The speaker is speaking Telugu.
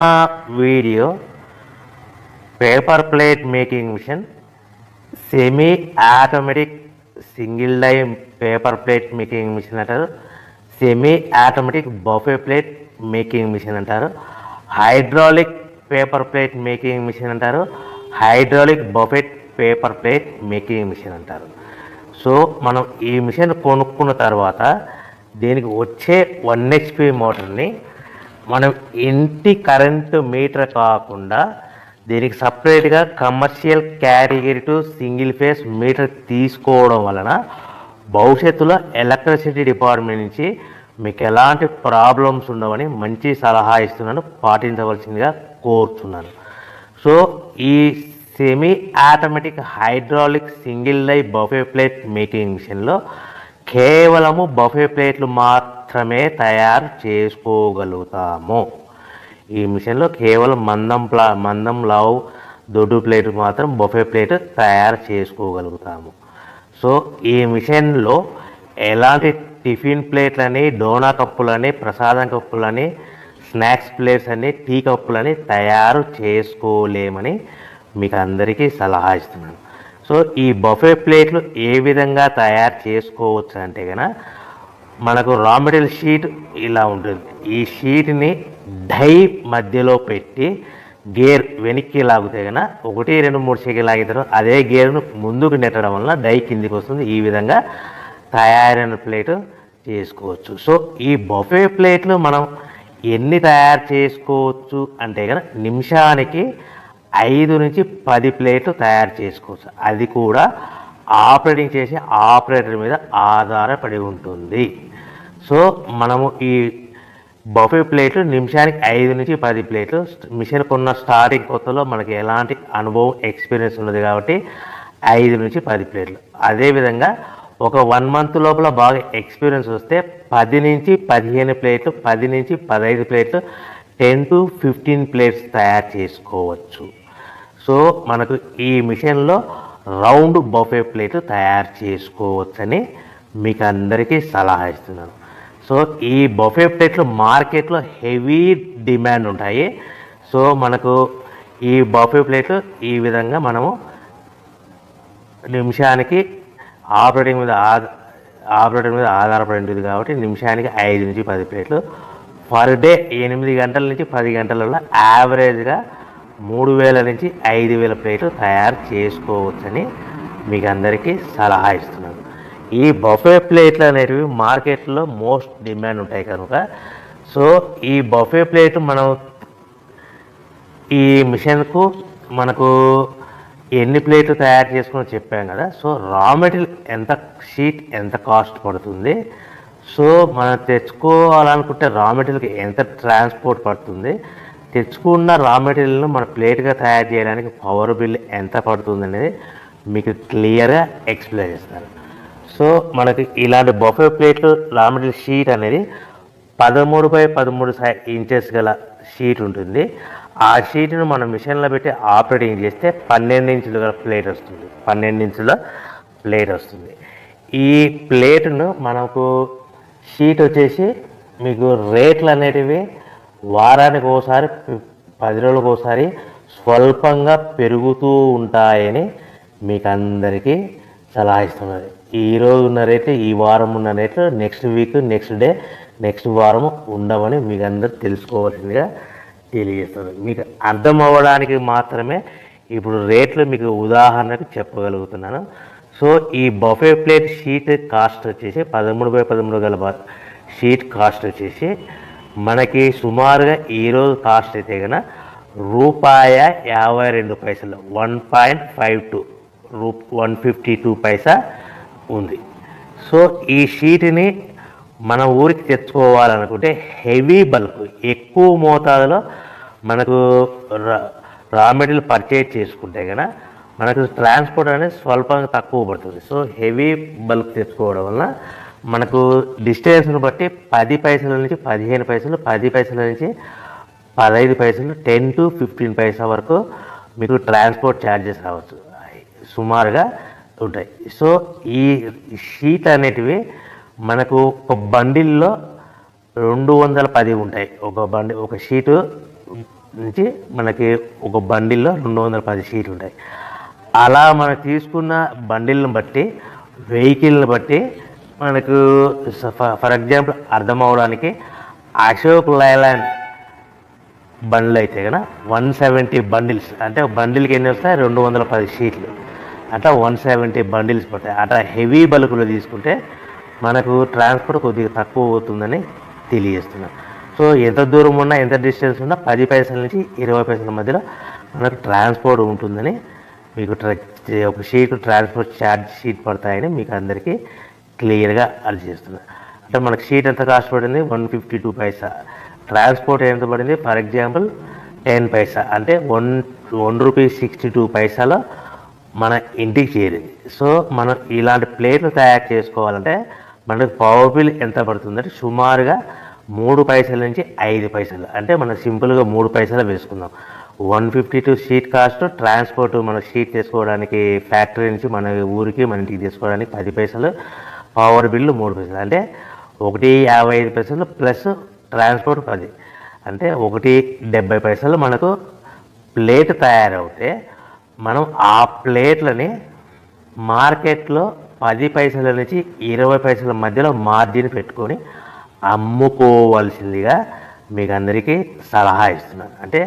Video paper plate making machine, semi automatic single die paper plate making machine అంటారు, semi automatic buffet plate making machine అంటారు, hydraulic paper plate making machine అంటారు, hydraulic buffet paper plate making machine అంటారు. సో మనం ఈ మిషన్ కొనుక్కున్న తర్వాత దీనికి వచ్చే 1 HP మోటార్ని మనం ఇంటి కరెంటు మీటర్ కాకుండా దీనికి సపరేట్గా commercial category to single phase metre తీసుకోవడం వలన భవిష్యత్తులో ఎలక్ట్రిసిటీ డిపార్ట్మెంట్ నుంచి మీకు ఎలాంటి ప్రాబ్లమ్స్ ఉండవని మంచి సలహా ఇస్తున్నాను, పాటించవలసిందిగా కోరుతున్నాను. సో ఈ semi automatic hydraulic single die buffet plate making మిషన్లో కేవలము బఫే ప్లేట్లు మాత్రమే తయారు చేసుకోగలుగుతాము. ఈ మిషన్లో కేవలం మందం లావు దొడ్డు ప్లేట్ మాత్రం బఫే ప్లేట్ తయారు చేసుకోగలుగుతాము. సో ఈ మిషన్లో ఎలాంటి టిఫిన్ ప్లేట్లని, డోనా కప్పులని, ప్రసాదం కప్పులని, స్నాక్స్ ప్లేట్స్ అని, టీ కప్పులని తయారు చేసుకోలేమని మీకు అందరికీ సలహా ఇస్తున్నాను. సో ఈ బఫే ప్లేట్లు ఏ విధంగా తయారు చేసుకోవచ్చు అంటే కనుక మనకు రా మెటీరియల్ షీట్ ఇలా ఉంటుంది. ఈ షీట్ని డై మధ్యలో పెట్టి గేర్ వెనక్కి లాగితే కనుక 1, 2, 3 సెకండ్లు లాగితే అదే గేర్ను ముందుకు నెట్టడం వలన డై కిందికి వస్తుంది. ఈ విధంగా తయారైన ప్లేట్ చేసుకోవచ్చు. సో ఈ బఫే ప్లేట్లు మనం ఎన్ని తయారు చేసుకోవచ్చు అంటే కనుక నిమిషానికి 5 నుంచి 10 ప్లేట్లు తయారు చేసుకోవచ్చు. అది కూడా ఆపరేటింగ్ చేసే ఆపరేటర్ మీద ఆధారపడి ఉంటుంది. సో మనము ఈ బఫే ప్లేట్లు నిమిషానికి 5 నుంచి 10 ప్లేట్లు, మిషన్ కొన్న స్టార్టింగ్ కొత్తలో మనకి ఎలాంటి అనుభవం ఎక్స్పీరియన్స్ ఉన్నది కాబట్టి 5 నుంచి 10 ప్లేట్లు. అదేవిధంగా ఒక 1 మంత్ లోపల బాగా ఎక్స్పీరియన్స్ వస్తే 10 నుంచి 15 ప్లేట్లు, 10 నుంచి 15 ప్లేట్లు, 10 to 15 ప్లేట్స్ తయారు చేసుకోవచ్చు. సో మనకు ఈ మిషన్లో రౌండ్ బఫే ప్లేట్ తయారు చేసుకోవచ్చని మీకు అందరికీ సలహా ఇస్తున్నాను. సో ఈ బఫే ప్లేట్లు మార్కెట్లో హెవీ డిమాండ్ ఉంటాయి. సో మనకు ఈ బఫే ప్లేట్లు ఈ విధంగా మనము నిమిషానికి ఆపరేటర్ మీద ఆధారపడి ఉంటుంది కాబట్టి నిమిషానికి 5 నుంచి 10 ప్లేట్లు, పర్ డే 8 గంటల నుంచి 10 గంటలలో యావరేజ్గా 3000 నుంచి 5000 ప్లేట్లు తయారు చేసుకోవచ్చని మీకు అందరికీ సలహా ఇస్తున్నాను. ఈ బఫే ప్లేట్లు అనేటివి మార్కెట్లో మోస్ట్ డిమాండ్ ఉంటాయి కనుక సో ఈ బఫే ప్లేట్ మనం ఈ మిషన్కు మనకు ఎన్ని ప్లేట్లు తయారు చేసుకుని చెప్పాం కదా. సో రా మెటీరియల్ షీట్ ఎంత కాస్ట్ పడుతుంది, సో మనం తెచ్చుకోవాలనుకుంటే రా మెటీరియల్కి ఎంత ట్రాన్స్పోర్ట్ పడుతుంది, తెచ్చుకున్న రా మెటీరియల్ను మన ప్లేట్గా తయారు చేయడానికి పవర్ బిల్ ఎంత పడుతుంది అనేది మీకు క్లియర్గా ఎక్స్ప్లెయిన్ చేస్తారు. సో మనకి ఇలాంటి బఫే ప్లేట్లు రా మెటీరియల్ షీట్ అనేది 13x13 ఇంచెస్ గల షీట్ ఉంటుంది. ఆ షీట్ను మనం మిషన్లో పెట్టి ఆపరేటింగ్ చేస్తే 12 ఇంచుల ప్లేట్ వస్తుంది. 12 ఇంచుల ప్లేట్ వస్తుంది. ఈ ప్లేట్ను మనకు షీట్ వచ్చేసి మీకు రేట్లు అనేటివి వారానికి ఒకసారి, 10 రోజులకు ఒకసారి స్వల్పంగా పెరుగుతూ ఉంటాయని మీకు అందరికీ సలహా ఇస్తున్నది. ఈరోజు ఉన్న రేట్లు, ఈ వారం ఉన్న రేట్లు next week, next day, next వారం ఉండవని మీకు అందరూ తెలుసుకోవాల్సిందిగా తెలియజేస్తుంది. మీకు అర్థం అవ్వడానికి మాత్రమే ఇప్పుడు రేట్లు మీకు ఉదాహరణకు చెప్పగలుగుతున్నాను. సో ఈ బఫే ప్లేట్ షీట్ కాస్ట్ వచ్చేసి 13x13 గల షీట్ కాస్ట్ వచ్చేసి మనకి సుమారుగా ఈరోజు కాస్ట్ అయితే కనుక ₹52, 1.52 152 పైసా ఉంది. సో ఈ షీట్ని మన ఊరికి తెచ్చుకోవాలనుకుంటే హెవీ బల్క్, ఎక్కువ మోతాదులో మనకు రా మెటీరియల్ పర్చేజ్ చేసుకుంటే కనుక మనకు ట్రాన్స్పోర్ట్ అనేది స్వల్పంగా తక్కువ పడుతుంది. సో హెవీ బల్క్ తెచ్చుకోవడం వల్ల మనకు డిస్టెన్స్ను బట్టి 10 పైసల నుంచి 15 పైసలు, 10 పైసల నుంచి 15 పైసలు, 10 to 15 పైసా వరకు మీకు ట్రాన్స్పోర్ట్ ఛార్జెస్ రావచ్చు, సుమారుగా ఉంటాయి. సో ఈ షీట్ అనేటివి మనకు ఒక బండిల్లో 210 ఉంటాయి. ఒక షీటు నుంచి మనకి ఒక బండిల్లో 210 షీట్లు ఉంటాయి. అలా మనం తీసుకున్న బండిల్ని బట్టి, వెహికల్ని బట్టి మనకు ఫర్ ఎగ్జాంపుల్ అర్థం అవడానికి అశోక్ లైలాండ్ బండ్లు అయితే కనుక 170 బండిల్స్, అంటే బండిల్కి ఎన్ని వస్తాయి, 210 షీట్లు, అట్లా 170 బండిల్స్ పడతాయి. అట్లా హెవీ బల్కులు తీసుకుంటే మనకు ట్రాన్స్పోర్ట్ కొద్దిగా తక్కువ అవుతుందని తెలియజేస్తున్నాను. సో ఎంత దూరం ఉన్నా, ఎంత డిస్టెన్స్ ఉన్నా 10 పైసల నుంచి 20 పైసల మధ్యలో మనకు ట్రాన్స్పోర్ట్ ఉంటుందని మీకు ఒక షీట్ ట్రాన్స్పోర్ట్ ఛార్జ్ షీట్ పడతాయని మీకు అందరికీ క్లియర్గా అర్థం చేస్తున్నాను. అంటే మనకు షీట్ ఎంత కాస్ట్ పడింది, 152 పైసా. ట్రాన్స్పోర్ట్ ఎంత పడింది, ఫర్ ఎగ్జాంపుల్ 10 పైసా, అంటే 1 రూపీ 62 పైసాలో మన ఇంటికి చేరింది. సో మనం ఇలాంటి ప్లేట్లు తయారు చేసుకోవాలంటే మనకు పవర్ బిల్ ఎంత పడుతుందంటే సుమారుగా 3 పైసల నుంచి 5 పైసలు, అంటే మనం సింపుల్గా 3 పైసలు వేసుకుందాం. 152 షీట్ కాస్ట్, ట్రాన్స్పోర్ట్ మన షీట్ తీసుకోవడానికి ఫ్యాక్టరీ నుంచి మన ఊరికి మన ఇంటికి తీసుకోవడానికి 10 పైసలు, పవర్ బిల్లు 3 పైసలు, అంటే 1.55 పైసలు ప్లస్ ట్రాన్స్పోర్ట్ 10, అంటే 1.70 పైసలు మనకు ప్లేట్ తయారవుతే మనం ఆ ప్లేట్లని మార్కెట్లో 10 పైసల నుంచి 20 పైసల మధ్యలో మార్జిన్ పెట్టుకొని అమ్ముకోవాల్సిందిగా మీకు అందరికీ సలహా ఇస్తున్నాను. అంటే